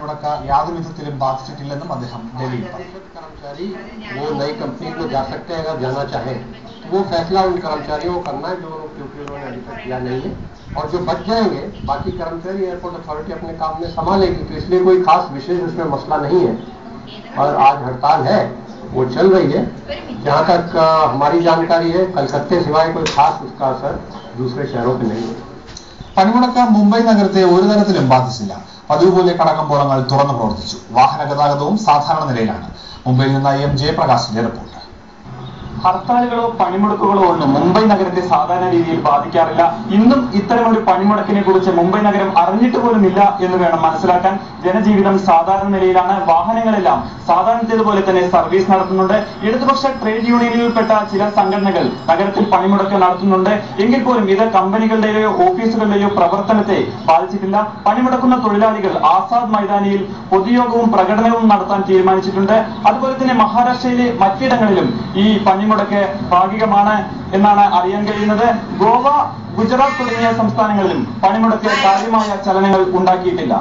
പണിമുടക്ക് യാതൊരു വിധത്തിലും ബാധിച്ചിട്ടില്ലെന്നും അദ്ദേഹം ഡൽഹിയിൽ പറഞ്ഞു. कर्मचारी वो नई कंपनी में जा सकते हैं, अगर जाना चाहे वो फैसला उन कर्मचारियों को करना है जो क्योंकि उन्होंने अभी तक किया नहीं है, और जो बच जाएंगे बाकी कर्मचारी एयरपोर्ट अथॉरिटी अपने काम में संभालेगी, तो इसलिए कोई खास विशेष उसमें मसला नहीं है। और आज हड़ताल है, वो चल रही है। जहाँ तक हमारी जानकारी है, कलकत्ते सिवाय कोई खास उसका असर दूसरे शहरों पे नहीं है. പണിമുടക്ക് മുംബൈ നഗരത്തെ ഒരു തരത്തിലും ബാധിച്ചില്ല. പതിവ് പോലെ കടകമ്പോളങ്ങൾ തുറന്നു പ്രവർത്തിച്ചു. വാഹന ഗതാഗതവും സാധാരണ നിലയിലാണ്. മുംബൈയിൽ നിന്ന് എം ജയപ്രകാശിന്റെ റിപ്പോർട്ട്. ഹർത്താലുകളോ പണിമുടക്കുകളോ ഒന്നും മുംബൈ നഗരത്തെ സാധാരണ രീതിയിൽ ബാധിക്കാറില്ല. ഇന്നും ഇത്തരമൊരു പണിമുടക്കിനെ കുറിച്ച് മുംബൈ നഗരം അറിഞ്ഞിട്ട് പോലുമില്ല എന്ന് വേണം മനസ്സിലാക്കാൻ. ജനജീവിതം സാധാരണ നിലയിലാണ്. വാഹനങ്ങളെല്ലാം സാധാരണത്തേതുപോലെ തന്നെ സർവീസ് നടത്തുന്നുണ്ട്. ഇടതുപക്ഷ ട്രേഡ് യൂണിയനിൽപ്പെട്ട ചില സംഘടനകൾ നഗരത്തിൽ പണിമുടക്ക് നടത്തുന്നുണ്ട്. എങ്കിൽ പോലും ഇത് കമ്പനികളുടെയോ ഓഫീസുകളുടെയോ പ്രവർത്തനത്തെ ബാധിച്ചിട്ടില്ല. പണിമുടക്കുന്ന തൊഴിലാളികൾ ആസാദ് മൈതാനിയിൽ പൊതുയോഗവും പ്രകടനവും നടത്താൻ തീരുമാനിച്ചിട്ടുണ്ട്. അതുപോലെ തന്നെ മഹാരാഷ്ട്രയിലെ മറ്റിടങ്ങളിലും ഈ പണിമുടക്ക് ഭാഗികമാണ് എന്നാണ് അറിയാൻ കഴിയുന്നത്. ഗോവ, ഗുജറാത്ത് തുടങ്ങിയ സംസ്ഥാനങ്ങളിലും പണിമുടക്ക് കാര്യമായ ചലനങ്ങൾ ഉണ്ടാക്കിയിട്ടില്ല.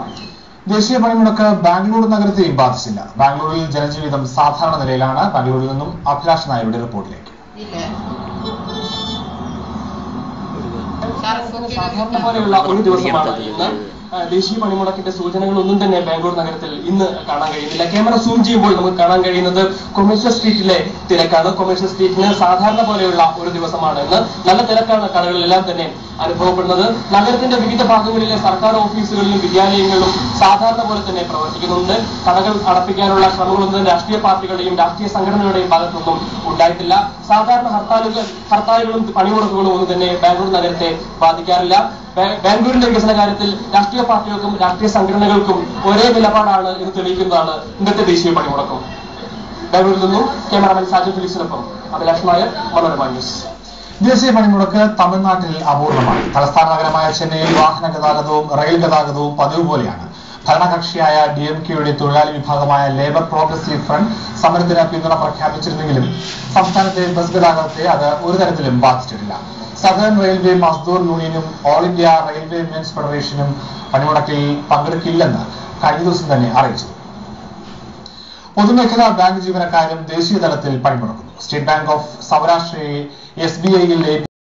ദേശീയ പണിമുടക്ക് ബാംഗ്ലൂർ നഗരത്തെയും ബാധിച്ചില്ല. ബാംഗ്ലൂരിൽ ജനജീവിതം സാധാരണ നിലയിലാണ്. ബാംഗ്ലൂരിൽ നിന്നും അഭിലാഷ് നായരുടെ റിപ്പോർട്ടിലേക്ക്. സാധാരണ പോലെയുള്ള ഒരു ദിവസമാണ് ഇന്ന്. ദേശീയ പണിമുടക്കിന്റെ സൂചനകളൊന്നും തന്നെ ബാംഗ്ലൂർ നഗരത്തിൽ ഇന്ന് കാണാൻ കഴിയുന്നില്ല. ക്യാമറ സൂം ചെയ്യുമ്പോൾ നമുക്ക് കാണാൻ കഴിയുന്നത് കൊമേഴ്ഷ്യൽ സ്ട്രീറ്റിലെ തിരക്കാണ്. കൊമേഴ്ഷ്യൽ സ്ട്രീറ്റിന് സാധാരണ പോലെയുള്ള ഒരു ദിവസമാണ് ഇന്ന്. നല്ല തിരക്കാണ് കടകളിലെല്ലാം തന്നെ അനുഭവപ്പെടുന്നത്. നഗരത്തിന്റെ വിവിധ ഭാഗങ്ങളിലെ സർക്കാർ ഓഫീസുകളിലും വിദ്യാലയങ്ങളിലും സാധാരണ പോലെ തന്നെ പ്രവർത്തിക്കുന്നുണ്ട്. കടകൾ അടപ്പിക്കാനുള്ള ശ്രമങ്ങളൊന്നും രാഷ്ട്രീയ പാർട്ടികളുടെയും രാഷ്ട്രീയ സംഘടനകളുടെയും ഭാഗത്തൊന്നും ഉണ്ടായിട്ടില്ല. സാധാരണ ഹർത്താലുകളും പണിമുടക്കുകളും ഒന്നും തന്നെ ബാംഗ്ലൂർ നഗരത്തെ ബാധിക്കാറില്ല. ബാംഗ്ലൂരിന്റെ വികസന കാര്യത്തിൽ രാഷ്ട്രീയ പാർട്ടികൾക്കും രാഷ്ട്രീയ സംഘടനകൾക്കും ഒരേ നിലപാടാണ് എന്ന് തെളിയിക്കുന്നതാണ് ഇന്നത്തെ ദേശീയ പണിമുടക്കം. ബാംഗ്ലൂരിൽ നിന്നും ക്യാമറാമാൻ സാജു ഫിലിക്സിനൊപ്പം അഭിലാഷ് നായർ, മനോരമ ന്യൂസ്. ദേശീയ പണിമുടക്ക് തമിഴ്നാട്ടിൽ അപൂർവമാണ്. തലസ്ഥാന നഗരമായ ചെന്നൈയിൽ വാഹന ഗതാഗതവും റെയിൽ ഗതാഗതവും പതിവ് പോലെയാണ്. ഭരണകക്ഷിയായ DMKയുടെ തൊഴിലാളി വിഭാഗമായ ലേബർ പ്രോഗ്രസീവ് ഫ്രണ്ട് സമരത്തിന് പിന്തുണ പ്രഖ്യാപിച്ചിരുന്നെങ്കിലും സംസ്ഥാനത്തെ ബസ് ഗതാഗതത്തെ അത് ഒരു തരത്തിലും ബാധിച്ചിട്ടില്ല. സദേൺ റെയിൽവേ മസ്ദൂർ യൂണിയനും ഓൾ ഇന്ത്യ റെയിൽവേ മെൻസ് ഫെഡറേഷനും പണിമുടക്കിൽ പങ്കെടുക്കില്ലെന്ന് കഴിഞ്ഞ ദിവസം തന്നെ അറിയിച്ചു. പൊതുമേഖലാ ബാങ്ക് ജീവനക്കാരും ദേശീയ തലത്തിൽ പണിമുടക്കുന്നു. സ്റ്റേറ്റ് ബാങ്ക് ഓഫ് സൗരാഷ്ട്രയെ SBIയിൽ